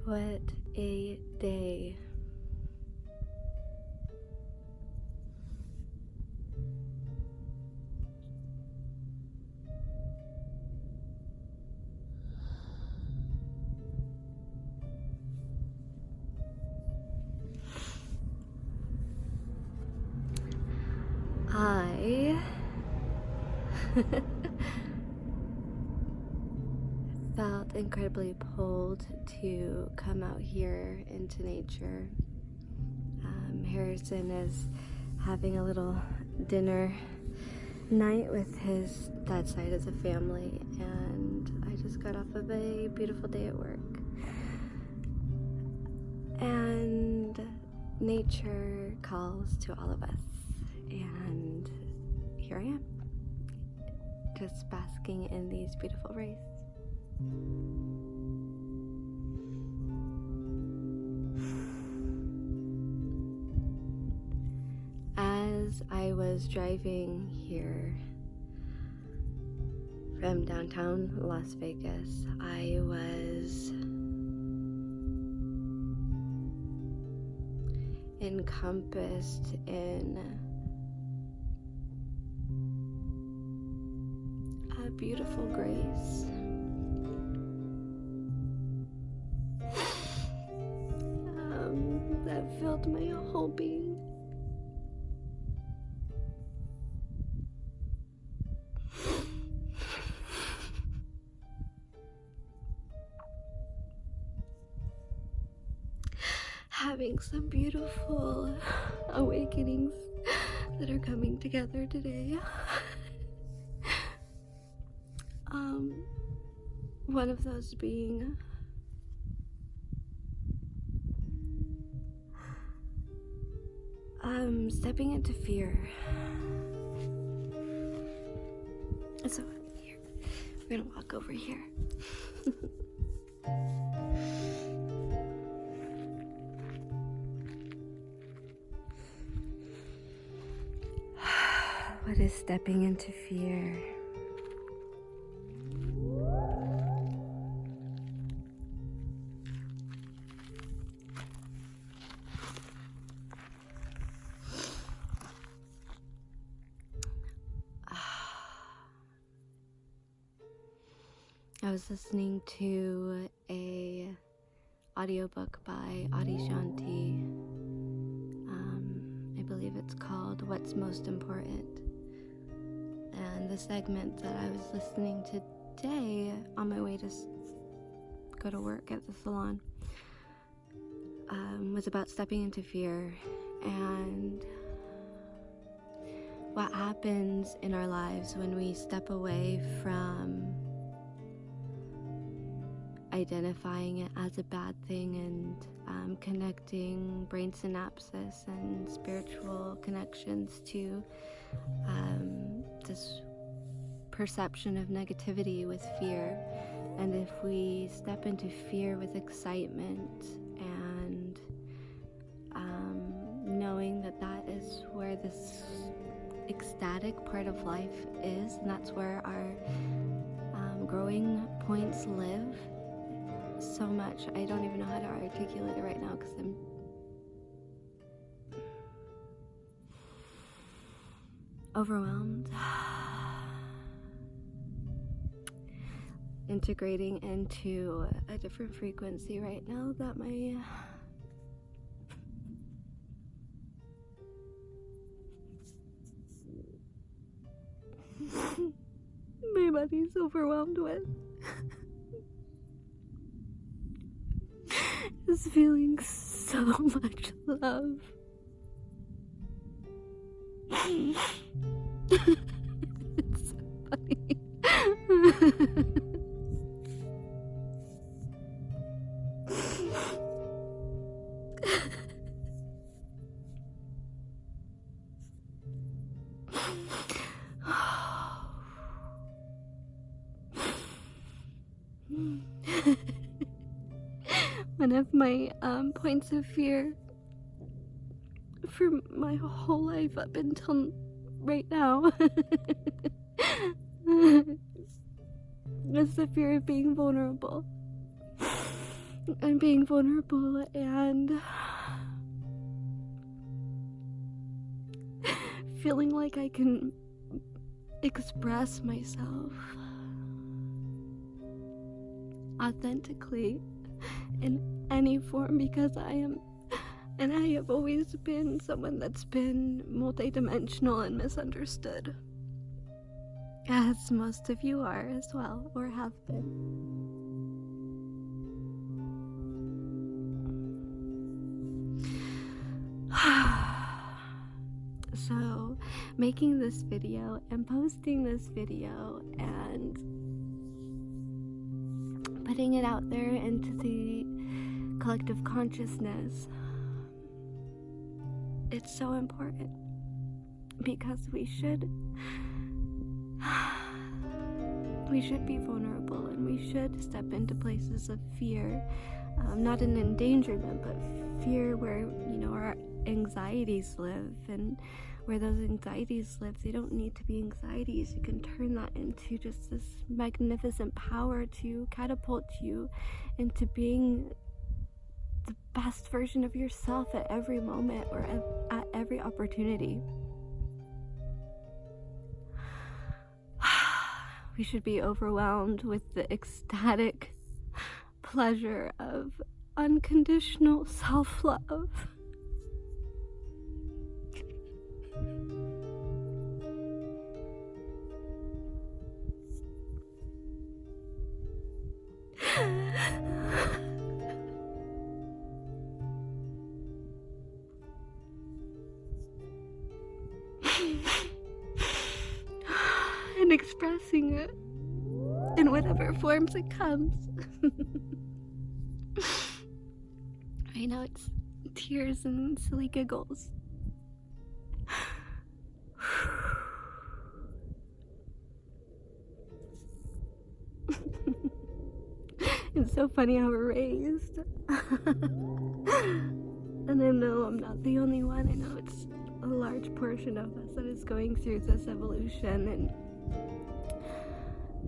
What a day. I felt incredibly pulled to come out here into nature. Harrison is having a little dinner night with his dad's side as a family, and I just got off of a beautiful day at work. And nature calls to all of us, and here I am, just basking in these beautiful rays. As I was driving here from downtown Las Vegas, I was encompassed in a beautiful grace. That filled my whole being. Having some beautiful awakenings that are coming together today. One of those being stepping into fear. So here, we're gonna walk over here. What is stepping into fear? I was listening to a audiobook by Adishanti. I believe it's called What's Most Important. And the segment that I was listening to today on my way to go to work at the salon was about stepping into fear and what happens in our lives when we step away from identifying it as a bad thing and connecting brain synapses and spiritual connections to this perception of negativity with fear. And if we step into fear with excitement and knowing that that is where this ecstatic part of life is, and that's where our growing points live, so much. I don't even know how to articulate it right now because I'm overwhelmed. Integrating into a different frequency right now that my body's overwhelmed with. Just feeling so much love. It's so funny. One of my points of fear for my whole life up until right now is the fear of being vulnerable. I'm being vulnerable and feeling like I can express myself authentically in any form, because I have always been someone that's been multidimensional and misunderstood, as most of you are as well, or have been. So, making this video and posting this video and putting it out there into the collective consciousness, it's so important, because we should be vulnerable, and we should step into places of fear, not an endangerment, but fear where, our anxieties live. And where those anxieties live, they don't need to be anxieties. You can turn that into just this magnificent power to catapult you into being the best version of yourself at every moment, or at every opportunity. We should be overwhelmed with the ecstatic pleasure of unconditional self-love. And expressing it in whatever forms it comes. I know it's tears and silly giggles. It's so funny how we're raised. And I know I'm not the only one. I know it's a large portion of us that is going through this evolution and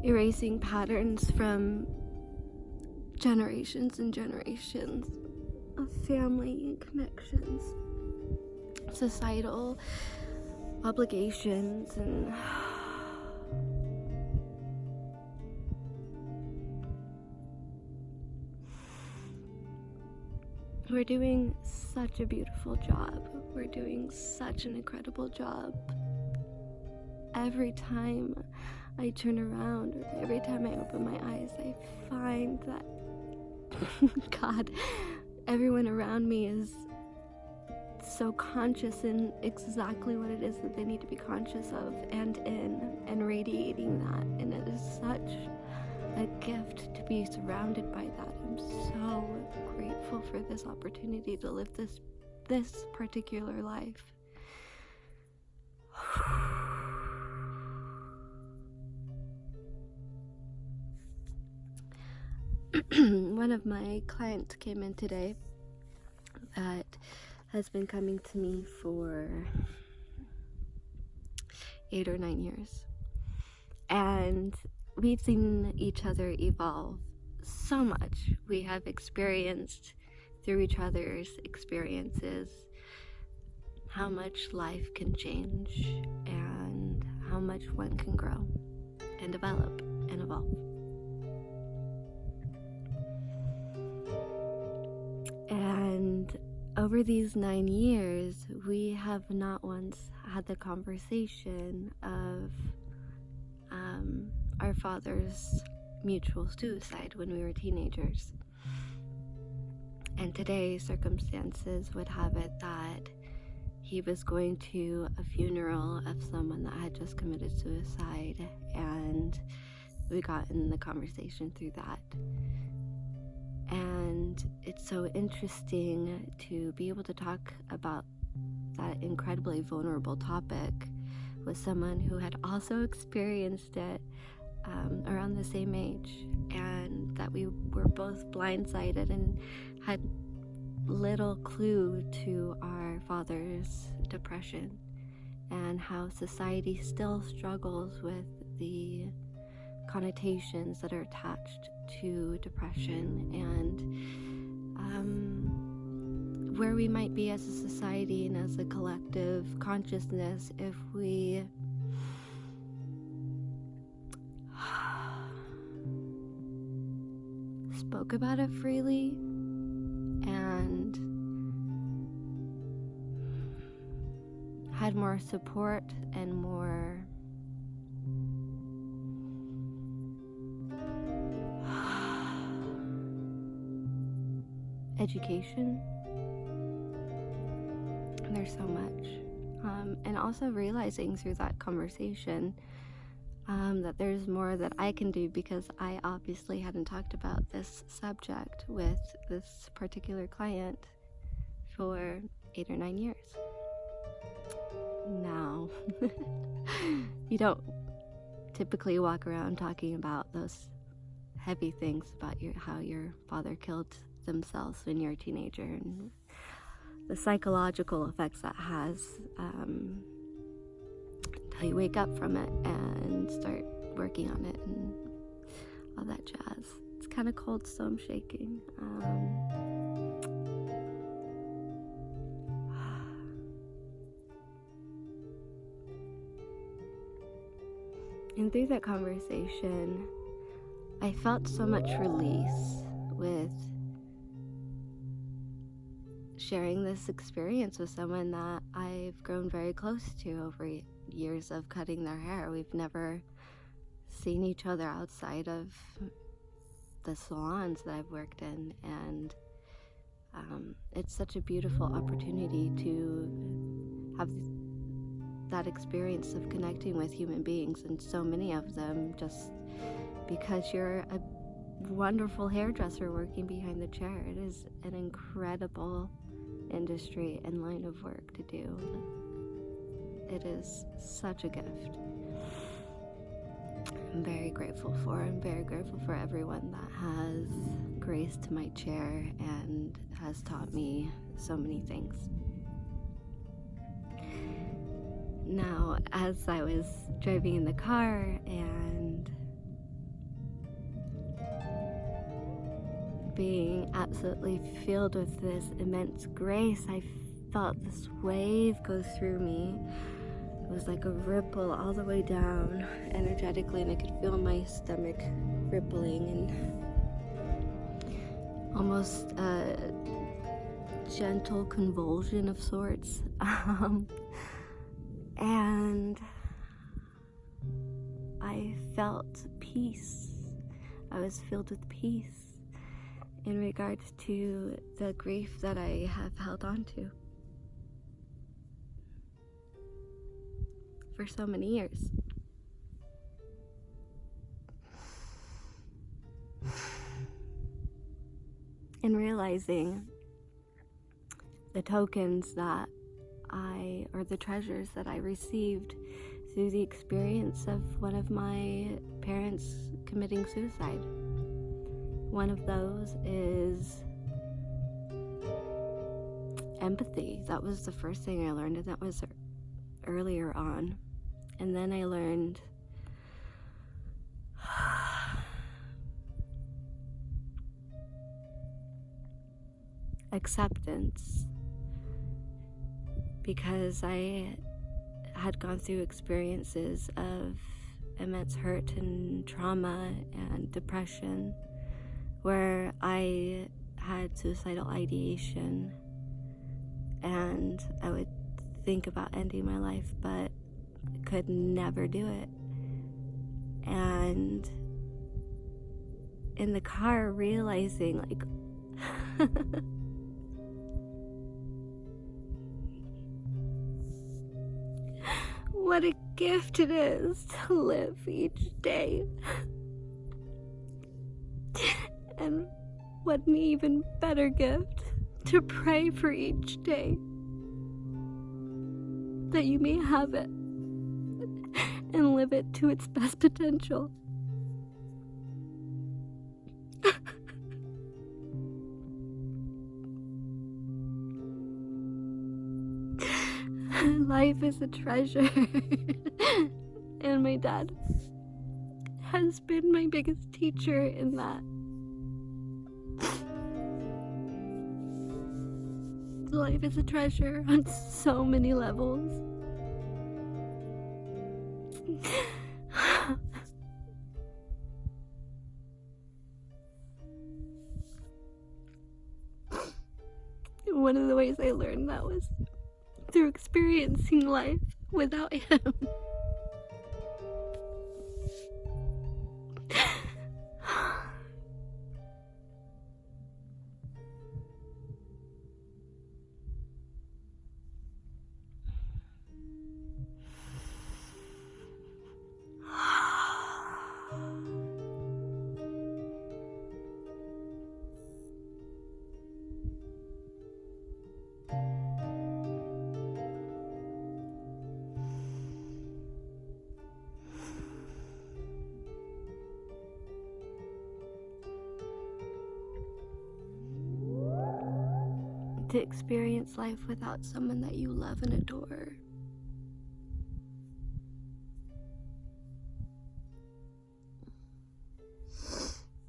erasing patterns from generations and generations of family and connections, societal obligations, and we're doing such a beautiful job. We're doing such an incredible job. Every time I turn around, or every time I open my eyes, I find that God, everyone around me is so conscious in exactly what it is that they need to be conscious of, and radiating that. And it is such a gift to be surrounded by that. I'm so grateful for this opportunity to live this particular life. One of my clients came in today that has been coming to me for 8 or 9 years, and we've seen each other evolve so much. We have experienced through each other's experiences how much life can change and how much one can grow and develop and evolve. And over these 9 years, we have not once had the conversation of our father's mutual suicide when we were teenagers. And today, circumstances would have it that he was going to a funeral of someone that had just committed suicide, and we got in the conversation through that. And it's so interesting to be able to talk about that incredibly vulnerable topic with someone who had also experienced it around the same age, and that we were both blindsided and had little clue to our father's depression, and how society still struggles with the connotations that are attached to depression, and where we might be as a society and as a collective consciousness if we spoke about it freely and had more support and more education. There's so much. And also realizing through that conversation that there's more that I can do, because I obviously hadn't talked about this subject with this particular client for 8 or 9 years. Now, you don't typically walk around talking about those heavy things about how your father killed themselves when you're a teenager and the psychological effects that has until you wake up from it and start working on it and all that jazz. It's kind of cold, so I'm shaking. And through that conversation, I felt so much release with sharing this experience with someone that I've grown very close to over years of cutting their hair. We've never seen each other outside of the salons that I've worked in, and it's such a beautiful opportunity to have that experience of connecting with human beings, and so many of them just because you're a wonderful hairdresser working behind the chair. It is an incredible industry and line of work to do. It is such a gift. I'm very grateful for. I'm very grateful for everyone that has graced my chair and has taught me so many things. Now, as I was driving in the car and being absolutely filled with this immense grace, I felt this wave go through me. It was like a ripple all the way down energetically, and I could feel my stomach rippling and almost a gentle convulsion of sorts. And I felt peace. I was filled with peace in regards to the grief that I have held on to for so many years. And realizing the tokens that or the treasures that I received through the experience of one of my parents committing suicide. One of those is empathy. That was the first thing I learned, and that was earlier on. And then I learned acceptance, because I had gone through experiences of immense hurt and trauma and depression where I had suicidal ideation, and I would think about ending my life but could never do it. And in the car realizing like what a gift it is to live each day. And what an even better gift to pray for each day, that you may have it and live it to its best potential. Life is a treasure. And my dad has been my biggest teacher in that. Life is a treasure on so many levels. One of the ways I learned that was through experiencing life without him. To experience life without someone that you love and adore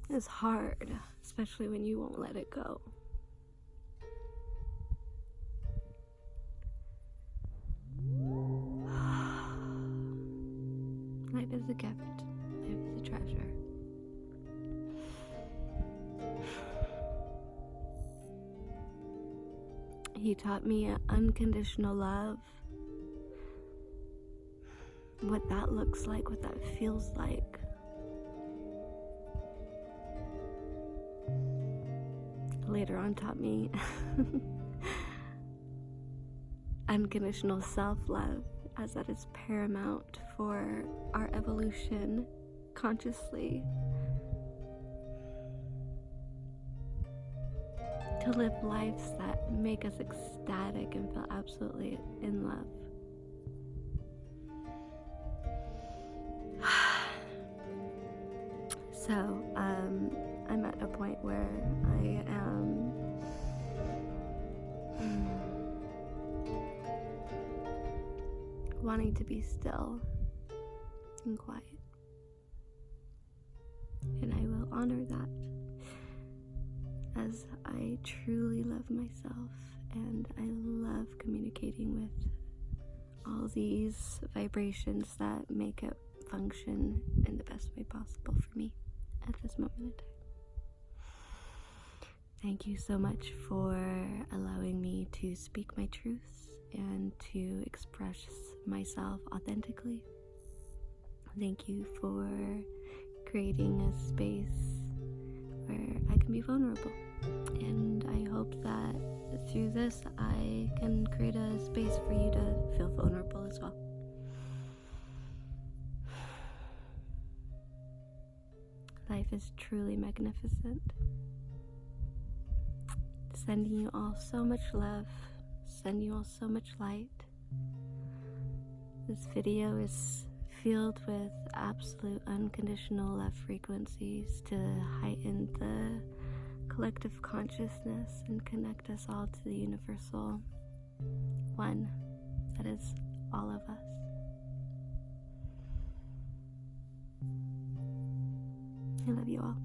is hard, especially when you won't let it go. Life is a gift. Life is a treasure. He taught me unconditional love, what that looks like, what that feels like. Later on taught me unconditional self-love, as that is paramount for our evolution consciously. To live lives that make us ecstatic and feel absolutely in love. So, I'm at a point where I am wanting to be still and quiet. And I will honor that, as I truly love myself and I love communicating with all these vibrations that make it function in the best way possible for me at this moment in time. Thank you so much for allowing me to speak my truths and to express myself authentically. Thank you for creating a space where I can be vulnerable. And I hope that through this I can create a space for you to feel vulnerable as well. Life is truly magnificent. Sending you all so much love, sending you all so much light. This video is filled with absolute unconditional love frequencies to heighten the collective consciousness and connect us all to the universal one that is all of us. I love you all.